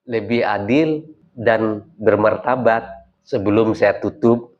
lebih adil dan bermartabat. Sebelum saya tutup,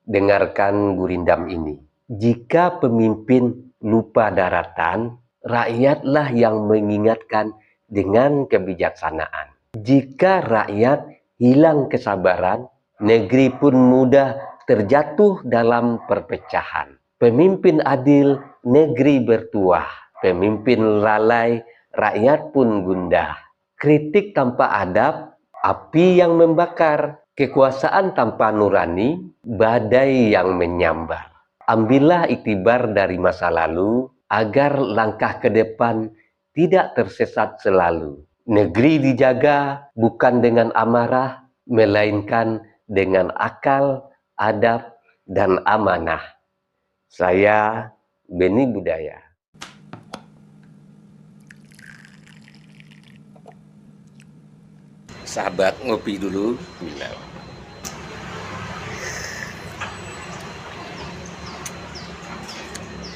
dengarkan gurindam ini. Jika pemimpin lupa daratan, rakyatlah yang mengingatkan dengan kebijaksanaan. Jika rakyat hilang kesabaran, negeri pun mudah terjatuh dalam perpecahan. Pemimpin adil, negeri bertuah. Pemimpin lalai, rakyat pun gundah. Kritik tanpa adab, api yang membakar. Kekuasaan tanpa nurani, badai yang menyambar. Ambillah iktibar dari masa lalu, agar langkah ke depan tidak tersesat selalu. Negeri dijaga bukan dengan amarah, melainkan dengan akal, adab, dan amanah. Saya Beni Budaya. Sahabat, ngopi dulu.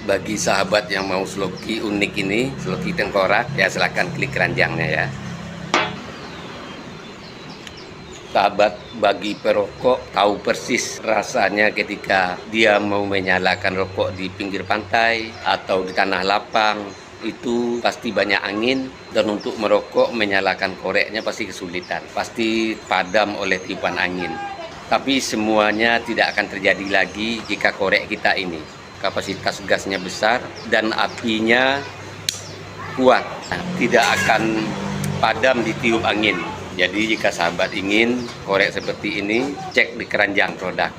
Bagi sahabat yang mau sloki unik ini, sloki tengkorak, ya silahkan klik keranjangnya ya. Sahabat, bagi perokok tahu persis rasanya ketika dia mau menyalakan rokok di pinggir pantai atau di tanah lapang. Itu pasti banyak angin, dan untuk merokok menyalakan koreknya pasti kesulitan, pasti padam oleh tiupan angin. Tapi semuanya tidak akan terjadi lagi jika korek kita ini kapasitas gasnya besar dan apinya kuat, tidak akan padam ditiup angin. Jadi jika sahabat ingin korek seperti ini, cek di keranjang produk.